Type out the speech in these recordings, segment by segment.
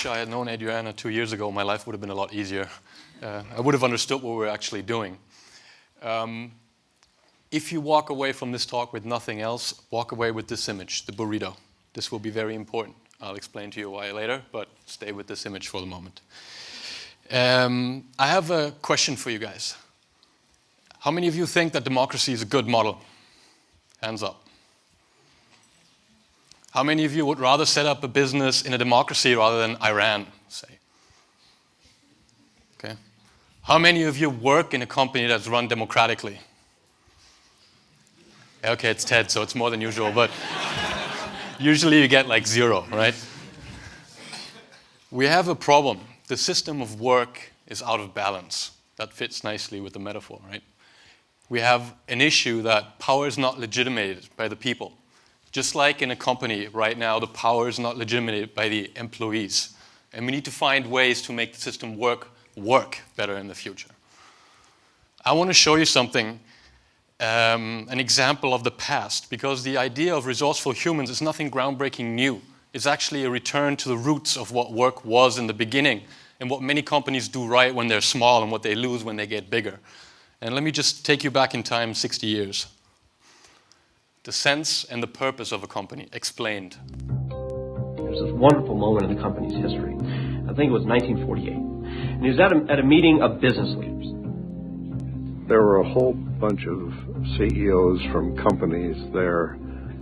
wish I had known Adriana 2 years ago. My life would have been a lot easier. I would have understood what we're actually doing. If you walk away from this talk with nothing else, walk away with this image, the burrito. This will be very important. I'll explain to you why later, but stay with this image for the moment. I have a question for you guys. How many of you think that democracy is a good model? Hands up. How many of you would rather set up a business in a democracy rather than Iran, say? Okay. How many of you work in a company that's run democratically? Okay, it's TED, so it's more than usual, but usually you get like 0, right? We have a problem. The system of work is out of balance. That fits nicely with the metaphor, right? We have an issue that power is not legitimated by the people. Just like in a company right now, the power is not legitimated by the employees. And we need to find ways to make the system work better in the future. I want to show you something, an example of the past, because the idea of resourceful humans is nothing groundbreaking new. It's actually a return to the roots of what work was in the beginning and what many companies do right when they're small and what they lose when they get bigger. And let me just take you back in time 60 years. The sense and the purpose of a company explained. There's this wonderful moment in the company's history. I think it was 1948. And he was at a meeting of business leaders. There were a whole bunch of CEOs from companies there,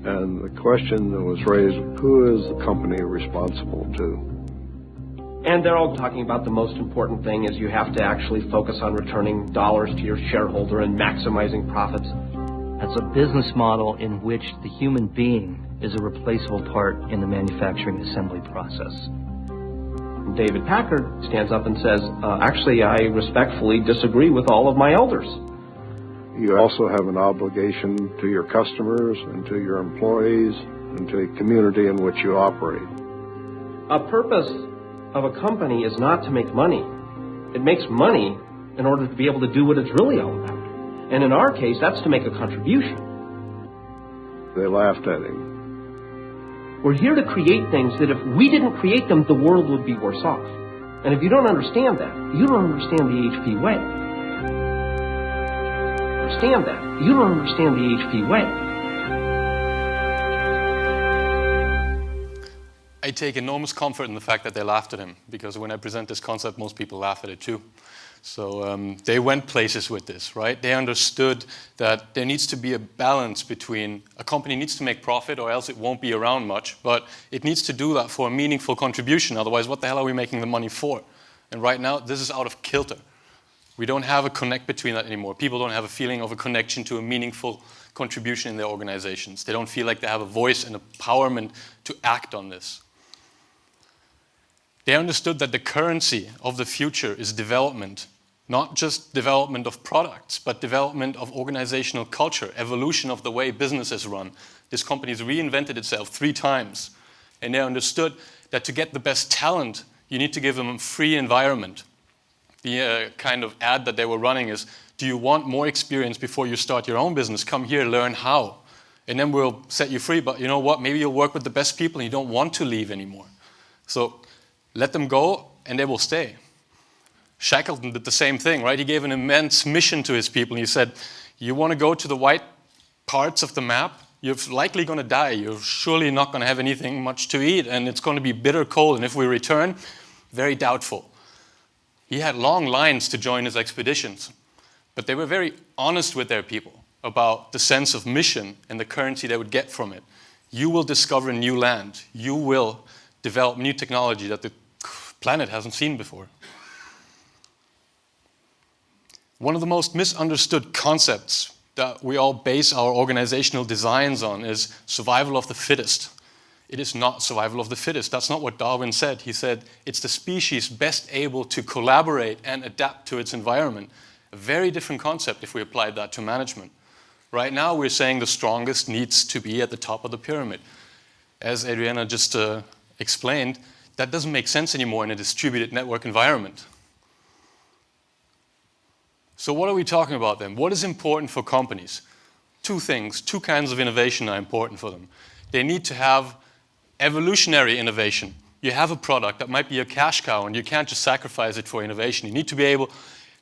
and the question that was raised, who is the company responsible to? And they're all talking about the most important thing is you have to actually focus on returning dollars to your shareholder and maximizing profits. That's a business model in which the human being is a replaceable part in the manufacturing assembly process. David Packard stands up and says, actually, I respectfully disagree with all of my elders. You also have an obligation to your customers and to your employees and to the community in which you operate. A purpose of a company is not to make money. It makes money in order to be able to do what it's really all about. And in our case, that's to make a contribution. They laughed at him. We're here to create things that if we didn't create them, the world would be worse off. And if you don't understand that, you don't understand the HP way. Understand that. You don't understand the HP way. I take enormous comfort in the fact that they laughed at him, because when I present this concept, most people laugh at it too. So they went places with this, right? They understood that there needs to be a balance between a company needs to make profit or else it won't be around much, but it needs to do that for a meaningful contribution. Otherwise, what the hell are we making the money for? And right now, this is out of kilter. We don't have a connect between that anymore. People don't have a feeling of a connection to a meaningful contribution in their organizations. They don't feel like they have a voice and empowerment to act on this. They understood that the currency of the future is development, not just development of products, but development of organizational culture, evolution of the way business is run. This company has reinvented itself 3 times, and they understood that to get the best talent, you need to give them a free environment. The kind of ad that they were running is, do you want more experience before you start your own business? Come here, learn how. And then we'll set you free, but you know what? Maybe you'll work with the best people and you don't want to leave anymore. So let them go, and they will stay. Shackleton did the same thing, right? He gave an immense mission to his people. And he said, you want to go to the white parts of the map? You're likely going to die. You're surely not going to have anything much to eat, and it's going to be bitter cold. And if we return, very doubtful. He had long lines to join his expeditions, but they were very honest with their people about the sense of mission and the currency they would get from it. You will discover new land. You will develop new technology that the planet hasn't seen before. One of the most misunderstood concepts that we all base our organizational designs on is survival of the fittest. It is not survival of the fittest. That's not what Darwin said. He said it's the species best able to collaborate and adapt to its environment. A very different concept if we applied that to management. Right now we're saying the strongest needs to be at the top of the pyramid. As Adriana just explained, that doesn't make sense anymore in a distributed network environment. So what are we talking about then? What is important for companies? 2 things, 2 kinds of innovation are important for them. They need to have evolutionary innovation. you have a product that might be a cash cow and you can't just sacrifice it for innovation. You need to be able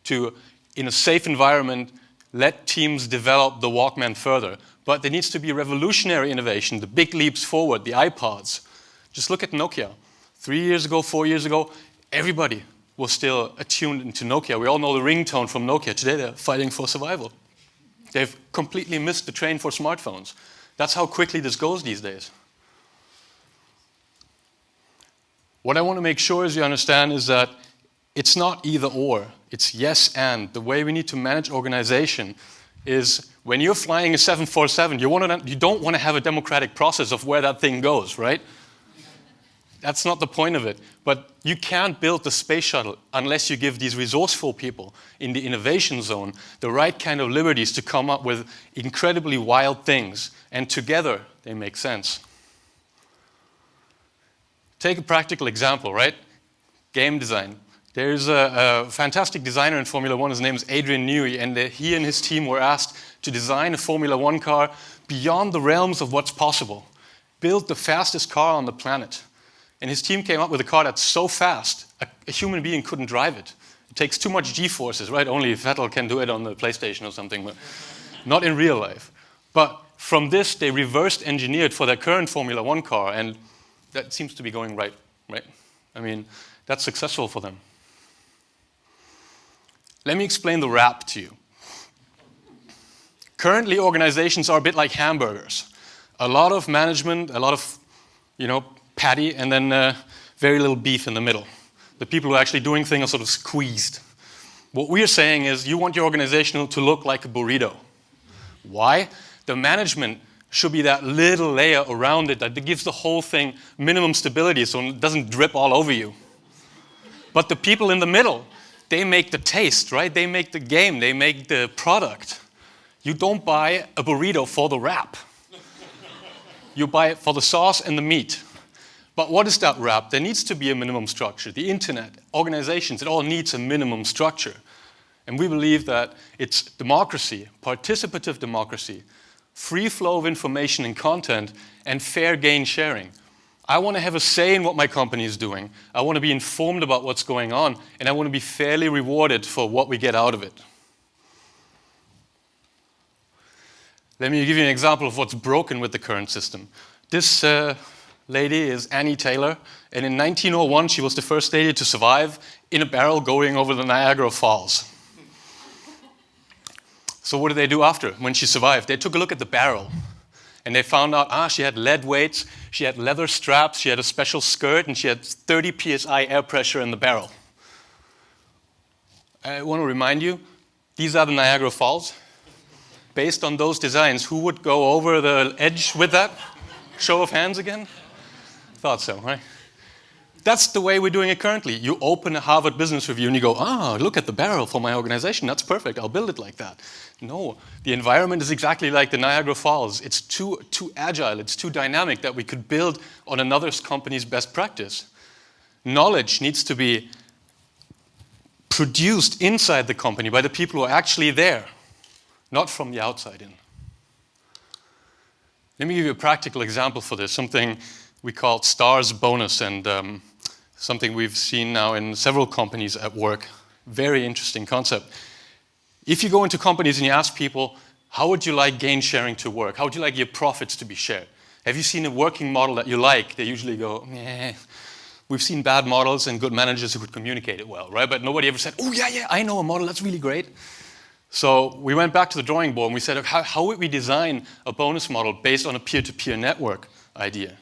to, in a safe environment, let teams develop the Walkman further. But there needs to be revolutionary innovation, the big leaps forward, the iPods. Just look at Nokia. 3 years ago, 4 years ago, everybody was still attuned into Nokia. We all know the ringtone from Nokia. Today they're fighting for survival. They've completely missed the train for smartphones. That's how quickly this goes these days. What I want to make sure is you understand is that it's not either or, it's yes and. The way we need to manage organization is when you're flying a 747, you don't want to have a democratic process of where that thing goes, right? That's not the point of it. But you can't build the space shuttle unless you give these resourceful people in the innovation zone the right kind of liberties to come up with incredibly wild things. And together, they make sense. Take a practical example, right? Game design. There's a fantastic designer in Formula One. His name is Adrian Newey, and he and his team were asked to design a Formula One car beyond the realms of what's possible. Build the fastest car on the planet. And his team came up with a car that's so fast, a human being couldn't drive it. It takes too much G-forces, right? Only Vettel can do it on the PlayStation or something, but not in real life. But from this, they reversed engineered for their current Formula One car, and that seems to be going right? I mean, that's successful for them. Let me explain the wrap to you. Currently, organizations are a bit like hamburgers. A lot of management, a lot of, patty, and then very little beef in the middle. The people who are actually doing things are sort of squeezed. What we're saying is you want your organization to look like a burrito. Why? The management should be that little layer around it that gives the whole thing minimum stability so it doesn't drip all over you. But the people in the middle, they make the taste, right? They make the game, they make the product. You don't buy a burrito for the wrap. You buy it for the sauce and the meat. But what is that wrap? There needs to be a minimum structure. The internet, organizations, it all needs a minimum structure. And we believe that it's democracy, participative democracy, free flow of information and content, and fair gain sharing. I want to have a say in what my company is doing. I want to be informed about what's going on, and I want to be fairly rewarded for what we get out of it. Let me give you an example of what's broken with the current system. This lady is Annie Taylor, and in 1901 she was the first lady to survive in a barrel going over the Niagara Falls. So what did they do after, when she survived? They took a look at the barrel. And they found out, she had lead weights, she had leather straps, she had a special skirt, and she had 30 psi air pressure in the barrel. I want to remind you, these are the Niagara Falls. Based on those designs, who would go over the edge with that? Show of hands again? Thought so, right? That's the way we're doing it currently. You open a Harvard Business Review and you go, look at the barrel for my organization. That's perfect. I'll build it like that. No, the environment is exactly like the Niagara Falls. It's too agile. It's too dynamic that we could build on another company's best practice. Knowledge needs to be produced inside the company by the people who are actually there, not from the outside in. Let me give you a practical example for this, something we call STARS bonus, and something we've seen now in several companies at work. Very interesting concept. If you go into companies and you ask people, how would you like gain sharing to work? How would you like your profits to be shared? Have you seen a working model that you like? They usually go, We've seen bad models and good managers who could communicate it well, right? But nobody ever said, I know a model, that's really great. So we went back to the drawing board and we said, how would we design a bonus model based on a peer-to-peer network idea?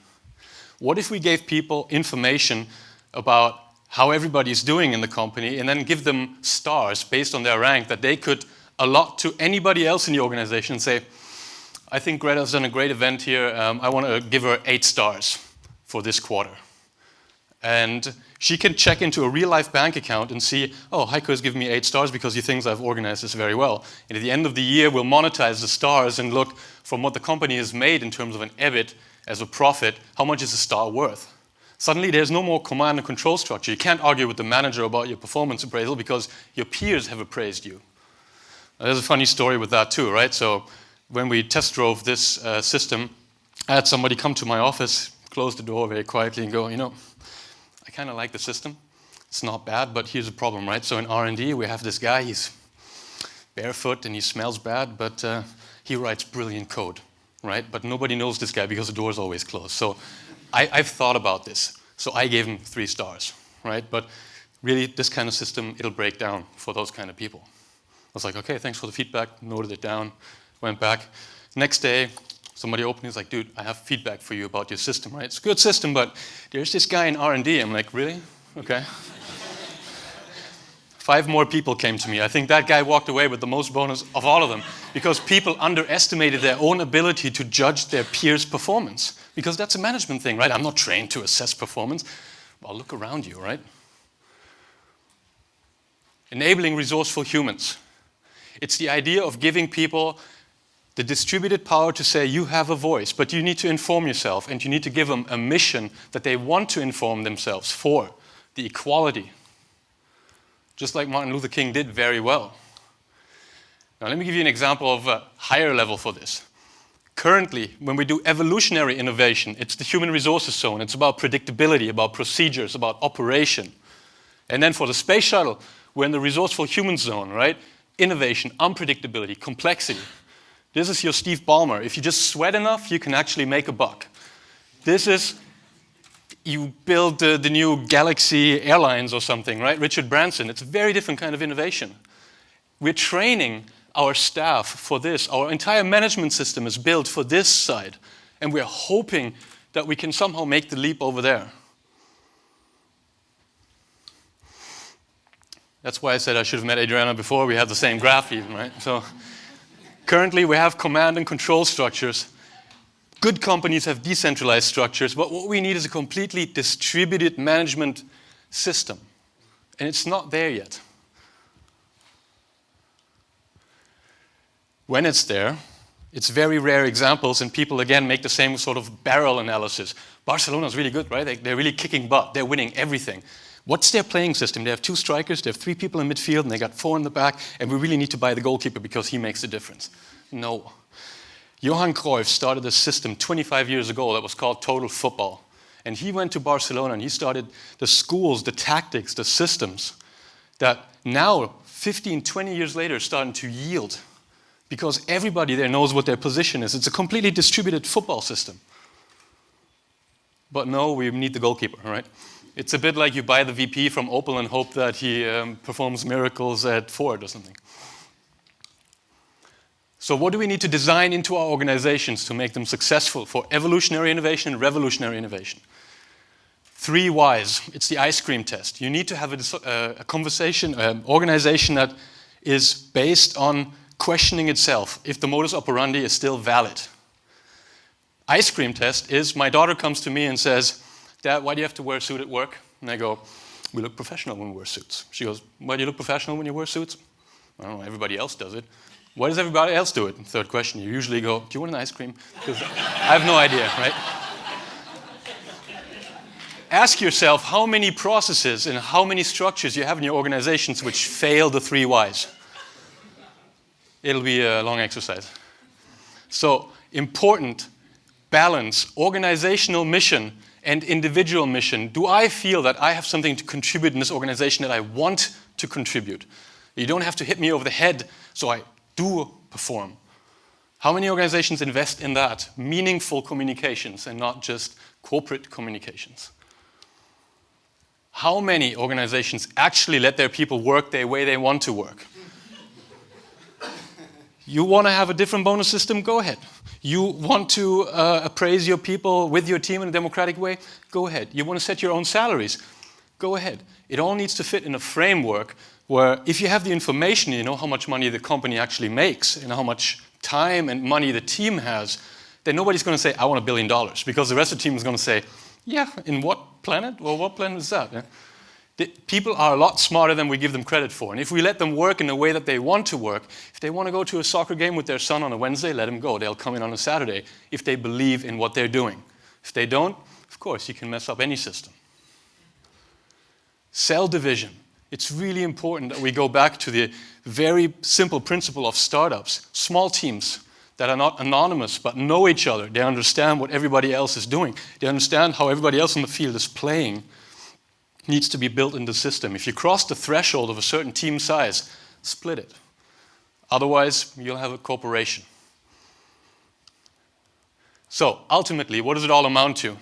What if we gave people information about how everybody is doing in the company and then give them stars based on their rank that they could allot to anybody else in the organization and say, I think Greta's done a great event here. I want to give her 8 stars for this quarter. And she can check into a real-life bank account and see, Heiko has given me 8 stars because he thinks I've organized this very well. And at the end of the year, we'll monetize the stars and look from what the company has made in terms of an EBIT as a profit, how much is a star worth? Suddenly, there's no more command and control structure. You can't argue with the manager about your performance appraisal because your peers have appraised you. There's a funny story with that too, right? So when we test drove this system, I had somebody come to my office, close the door very quietly and go, I kind of like the system. It's not bad, but here's a problem, right? So in R&D, we have this guy, he's barefoot and he smells bad, but he writes brilliant code, right? But nobody knows this guy because the door's always closed. So I've thought about this. So I gave him 3 stars, right? But really, this kind of system, it'll break down for those kind of people. I was like, okay, thanks for the feedback, noted it down, went back. Next day, somebody opened, he's like, dude, I have feedback for you about your system, right? It's a good system, but there's this guy in R&D. I'm like, really? Okay. 5 more people came to me. I think that guy walked away with the most bonus of all of them because people underestimated their own ability to judge their peers' performance. Because that's a management thing, right? I'm not trained to assess performance. Well, look around you, right? Enabling resourceful humans. It's the idea of giving people the distributed power to say, you have a voice, but you need to inform yourself, and you need to give them a mission that they want to inform themselves for, the equality. Just like Martin Luther King did very well. Now, let me give you an example of a higher level for this. Currently, when we do evolutionary innovation, it's the human resources zone. It's about predictability, about procedures, about operation. And then for the space shuttle, we're in the resourceful human zone, right? Innovation, unpredictability, complexity. This is your Steve Ballmer. If you just sweat enough, you can actually make a buck. This is, you build the new Galaxy Airlines or something, right? Richard Branson. It's a very different kind of innovation. We're training our staff for this. Our entire management system is built for this side. And we're hoping that we can somehow make the leap over there. That's why I said I should have met Adriana before. We have the same graph even, right? So currently we have command and control structures. Good companies have decentralized structures, but what we need is a completely distributed management system. And it's not there yet. When it's there, it's very rare examples, and people again make the same sort of barrel analysis. Barcelona's really good, right? They're really kicking butt. They're winning everything. What's their playing system? They have 2 strikers, they have 3 people in midfield, and they got 4 in the back, and we really need to buy the goalkeeper because he makes the difference. No. Johan Cruyff started a system 25 years ago that was called Total Football. And he went to Barcelona and he started the schools, the tactics, the systems that now, 15, 20 years later, are starting to yield. Because everybody there knows what their position is. It's a completely distributed football system. But no, we need the goalkeeper, right? It's a bit like you buy the VP from Opel and hope that he performs miracles at Ford or something. So what do we need to design into our organizations to make them successful for evolutionary innovation and revolutionary innovation? 3 whys. It's the ice cream test. You need to have a conversation, an organization that is based on questioning itself if the modus operandi is still valid. Ice cream test is my daughter comes to me and says, Dad, why do you have to wear a suit at work? And I go, we look professional when we wear suits. She goes, why do you look professional when you wear suits? I don't know, everybody else does it. Why does everybody else do it? And 3rd question, you usually go, do you want an ice cream? Because I have no idea, right? Ask yourself how many processes and how many structures you have in your organizations which fail the 3 whys. It'll be a long exercise. So, important, balance, organizational mission and individual mission. Do I feel that I have something to contribute in this organization that I want to contribute? You don't have to hit me over the head so I do perform. How many organizations invest in that? Meaningful communications and not just corporate communications. How many organizations actually let their people work the way they want to work? You want to have a different bonus system? Go ahead. You want to appraise your people with your team in a democratic way? Go ahead. You want to set your own salaries? Go ahead. It all needs to fit in a framework where if you have the information, you know how much money the company actually makes and how much time and money the team has, then nobody's going to say, I want $1 billion, because the rest of the team is going to say, yeah, in what planet? Well, what planet is that? Yeah? People are a lot smarter than we give them credit for. And if we let them work in the way that they want to work, if they want to go to a soccer game with their son on a Wednesday, let them go. They'll come in on a Saturday if they believe in what they're doing. If they don't, of course, you can mess up any system. Cell division. It's really important that we go back to the very simple principle of startups. Small teams that are not anonymous but know each other. They understand what everybody else is doing. They understand how everybody else in the field is playing. needs to be built in the system. If you cross the threshold of a certain team size, split it. Otherwise, you'll have a corporation. So, ultimately, what does it all amount to?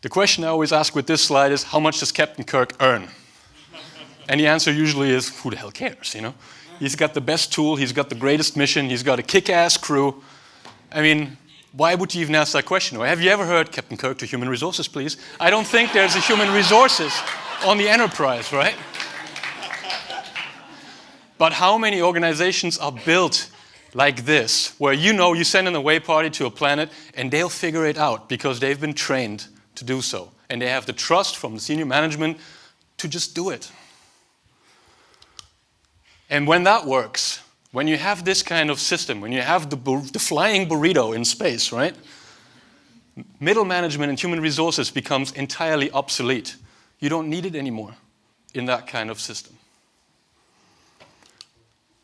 The question I always ask with this slide is, how much does Captain Kirk earn? And the answer usually is, who the hell cares, you know? He's got the best tool, he's got the greatest mission, he's got a kick-ass crew. I mean, why would you even ask that question? Or have you ever heard, Captain Kirk to human resources, please? I don't think there's a human resources on the Enterprise, right? But how many organizations are built like this, where you send an away party to a planet and they'll figure it out because they've been trained to do so. And they have the trust from the senior management to just do it. And when that works, when you have this kind of system, when you have the flying burrito in space, right? Middle management and human resources becomes entirely obsolete. You don't need it anymore in that kind of system.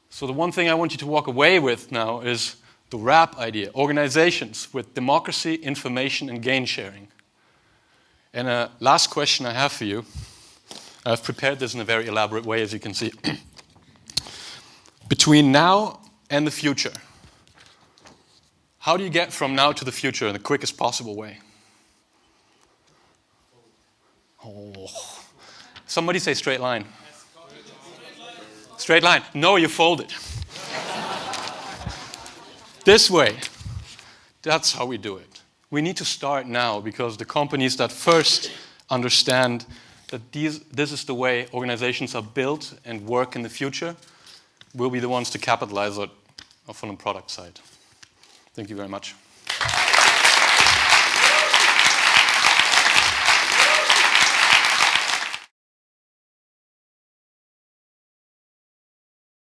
So the one thing I want you to walk away with now is the WRAP idea, organizations with democracy, information, and gain sharing. And a last question I have for you. I've prepared this in a very elaborate way, as you can see. Between now and the future, how do you get from now to the future in the quickest possible way? Oh. Somebody say straight line. Straight line. No, you fold it. This way. That's how we do it. We need to start now because the companies that first understand that this is the way organizations are built and work in the future will be the ones to capitalize on the product side. Thank you very much.